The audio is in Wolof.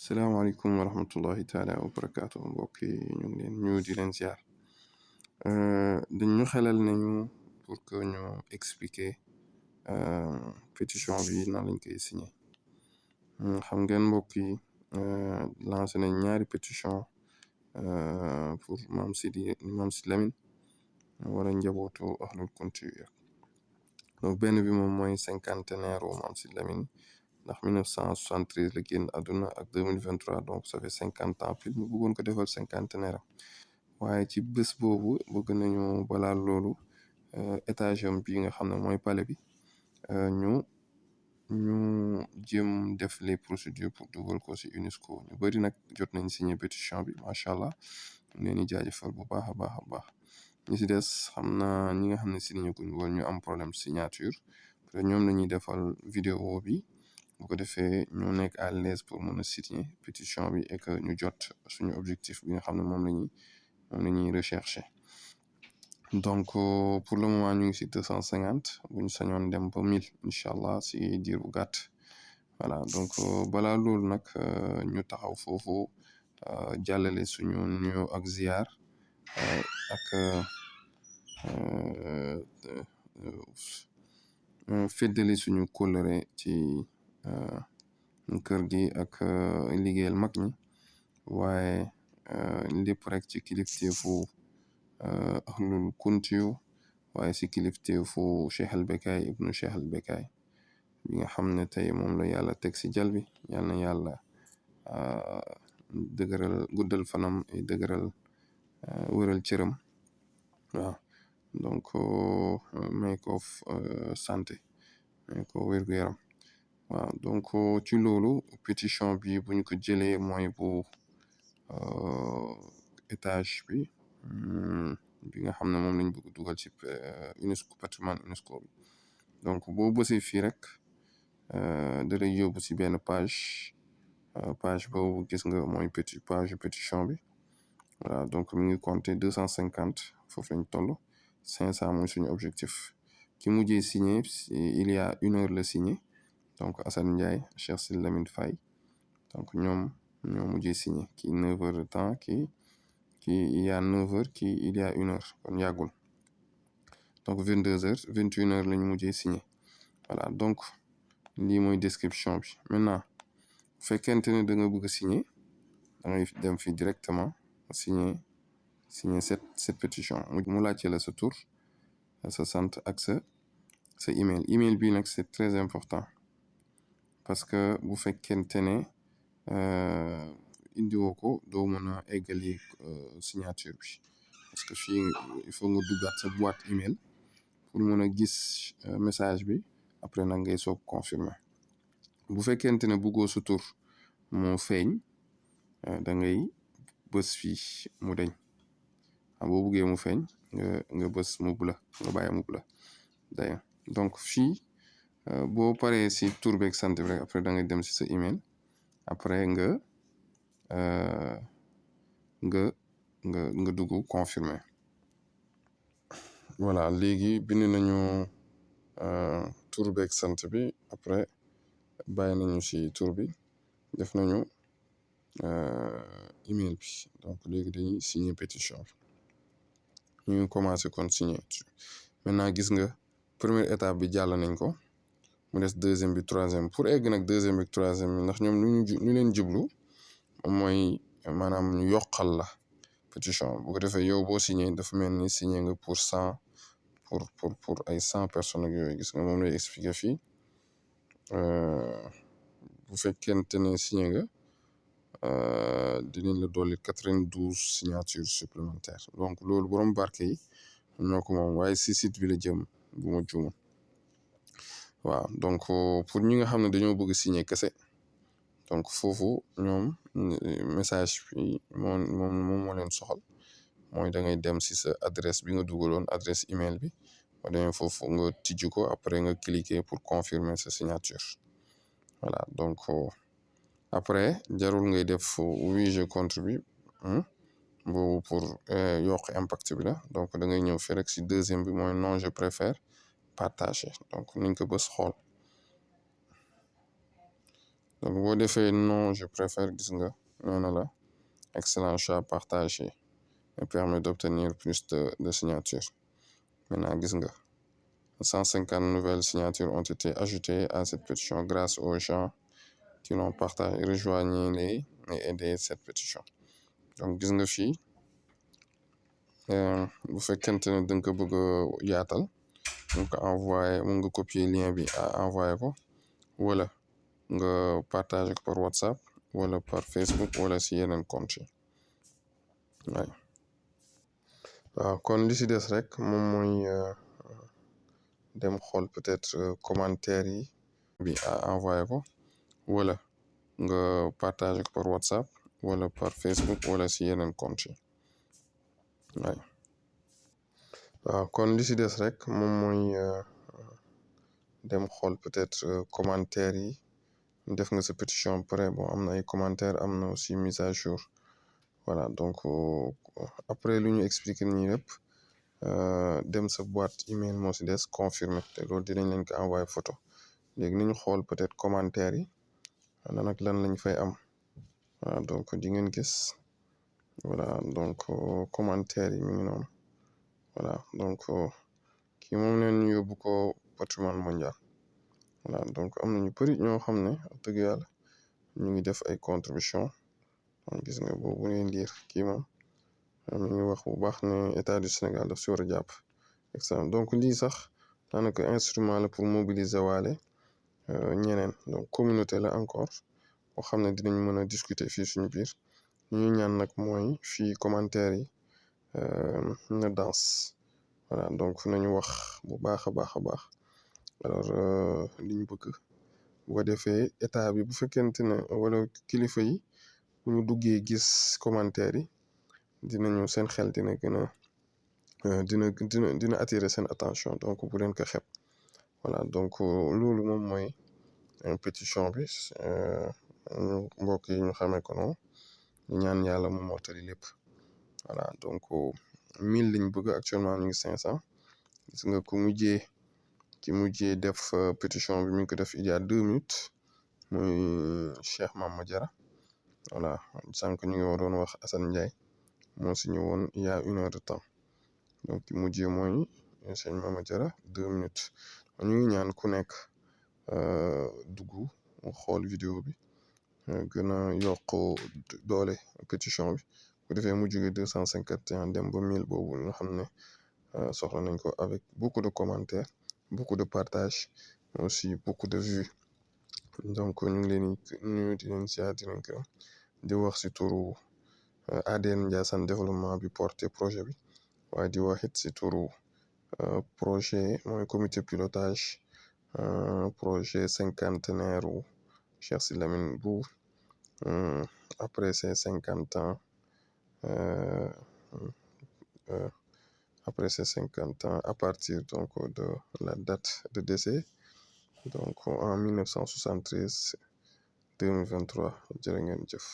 salaamaaleykum wa rahmatullahi taala wa barakaatu mbokk yi ñu ngi leen ñu di leen ziar dañ ñu xelal nañu pour que ñu expliquer pétition bi nan lañ koy signé xam ngeen mbokk yi lancé nañ ñaari pétition pour Mame Sidy Lamine wala njabootu Ahlul Kunti donc benn bi moom mooy cinquantenaire u Mame Sidy Lamine ndax 1973 la génn àdduna ak 2023 donc ça fait 50 ans pile ñu bëggoon ko defal cinquantenaire waaye ci bés boobu bëgg nañu balaa loolu étage am bi nga xam ne mooy palais bi ñu jéem def les procédures pour dugal ko ci UNESCO ñu bëri nag jot nañ signé pétition bi macha allah ñu leen di jaajëfal bu baax a baax a baax ñi ci des xam naa ñi nga xam ne signé guñ wala ñu am problème signature peut-être ñoom la ñuy defal vidéo bi. bu ko defee ñu nekk à l'aise pour mën a signer pétition bi et que ñu jot suñu objectif bi nga xam ne moom la ñuy rechercher donc pour le moment ñu ngi si 250 bu ñu sañoon dem ba 1000 incha allah si diir bu gàtt voilà donc balaa loolu nag ñu taxaw foofu jàllale suñu nuyoo ak ziar ak feddali suñu kóllëre ci kër gi ak liggéeyal mag ñi waaye lépp rek ci kilifteefu Ahlul Kunti waaye si kilifteefu Cheikh al Becaye ibnu Cheikh al Becaye bi nga xam ne tey moom la yàlla teg si jal bi yal na yàlla dëgëral guddal fanam dëgëral wëral cëram waaw donc may ko santé may ko wérgu yaram waaw donc ci loolu pétition bi bu ñu ko jëlee mooy bu étage bi nga xam ne moom lañ bëgg dugal ci UNESCO patrimoine UNESCO bi donc boo bësee fii rek da lay yóbbu ci benn page boobu gis nga mooy page pétition bi voilà donc mi ngi compter 250 foofu lañ toll 500 mooy suñu objectif ki mujjee signé il y a 1 heure la signé donc Assane Ndiaye Cheikh Sidy Lamine Faye donc ñoo mujjee signé kii 9 heures de temps kii il y a 9 heures kii il y a 1 heure kon yàggul donc 22 heures 21 heures la ñu mujjee signé voilà donc lii mooy description bi maintenant bu fekkente ne da nga bëgg a signé da ngay dem fii directement signé cette pétition mu laajte la sa tur sa sant ak sa email bi nag c'est très important parce que bu fekkente ne indiwoo ko doo mën a eggali signature bi parce que fii il faut nga duggaat sa boîte email pour mën a gis message bi après nag ngay soog confirmer bu fekkente ne bëggoo sa tur moo feeñ da ngay bës fii mu deñ boo buggee mu feeñ nga bës mu bula nga bàyyi mu bula day donc fii boo paree si tur beeg sant bi rek après da ngay dem si sa email après nga dugg confirmer voilà léegi bind nañu tur beeg sant bi après bàyyi nañu si tur bi def nañu email bi donc léegi dañuy signer pétition bi ñu commencé kon signer maintenant gis nga première étape bi jàll nañ ko mu des deuxième bi troisième pour egg nag deuxième bi troisième bi ndax ñoom ñu leen jublu mooy maanaam ñu yokkal la pétition bu ko defee yow boo signé dafa mel ni signé nga pour 100 pour ay 100 personnes ak yooyu gis nga moom lay expliquer fii bu fekkente ne signé nga dinañ la dolli 92 signatures supplémentaires donc loolu borom barke yi ñoo ko moom waaye si site bi la jëm bu ma juumul waaw donc pour ñi nga xam ne dañoo bëgg signer kese donc foofu ñoom message bi moom moo leen soxal mooy da ngay dem si sa adresse bi nga dugaloon adresse email bi boo demee foofu nga tijji ko après nga cliquer pour confirmer sa signature voilà donc après jarul ngay def oui je contribue boobu pour yokk impact bi la donc da ngay ñëw fi rek si deuxième bi mooy non je préfère partager donc niñ ko bës xool donc boo defee non je préfère gis nga nee na la excellent choix partagé me permet d'obtenir plus de signatures. Maintenant gis nga 150 nouvelles signatures ont été ajoutées à cette pétition grâce aux gens qui l'ont partagé. Rejoignez-les et aidez cette pétition. Donc gis nga fii bu fekkente ne da nga ko bëgg a yaatal mun ko envoyé mun nga copier lien bi envoyé ko wala nga partager ko par WhatsApp wala par Facebook wala si yeneen compte yi waaw kon li si des rek moom mooy dem xool peut-être commentaire yi bi envoyé ko wala nga partager ko par WhatsApp wala par Facebook wala si yeneen compte yi waaw kon li si des rek moom mooy dem xool peut-être commentaire yi def nga sa pétition pare bon am na ay commentaire am na aussi mise à jour voilà donc après lu ñu expliquer nii lépp dem sa boîte email moo si des confirmer te loolu dinañ leen ko envoyer photo léegi ni ñu xool peut-être commentaire yi ana nag lan lañ fay am voilà donc di ngeen gis voilà donc commentaire yi mi ngi noonu voilà donc kii moom leen ñu yóbbu ko patrimoine mondial voilà donc am na ñu bëri ñoo xam ne dëgg yàlla ñu ngi def ay contribution gis nga boobu ngeen liir kii moom mi ngi wax bu baax ne état du Sénégal daf si war a jàpp exemple donc lii sax daanaka instrument la pour mobiliser waale ñeneen donc communauté la encore boo xam ne dinañ mën a discuter fii suñu biir ñu ñaan nag mooy fii commentaire yi na danse voilà donc nañu wax bu baax a baax a baax alors li ñu bëgg bu ko defee état bi bu fekkente ne wala kilifa yi bu ñu duggee gis commentaire yi dinañu seen xel dina gën a dina attirer seen attention donc bu leen ko xeeb voilà donc loolu moom mooy pétition bi mbokk yi ñu xamee ko noonu ñaan yàlla mu mottali lépp voilà donc 1000 liñ bëgg actuellement ñu ngi 500 gis nga ki mujjee def pétition bi mi ngi ko def il y a 2 minutes muy Cheikh Mama Diarra voilà sànq ñu ngi doon wax Assane Ndiaye moo si ñëwoon il y a 1 heure de temps donc ki mujjee mooy Cheikh Mama Diarra 2 minutes ñu ngi ñaan ku nekk dugg mu xool vidéo bi gën a yokk doole pétition bi bu defee mu jógee 251 dem ba 1000 boobu nga xam ne soxla nañ ko avec beaucoup de commentaires beaucoup de partages mais aussi beaucoup de vues donc ñu ngi leen di nuyu di leen siyaar di leen gërëm di wax si turu ADN Ndiassane développement bi porté projet bi waaye di wax it si turu projet mooy comité pilotage projet cinquantenaire u Cheikh Sidy Lamine Bou après ces 50 ans après ces 50 ans à partir donc de la date de décès donc en 1973 2023 jërë ngeen jëf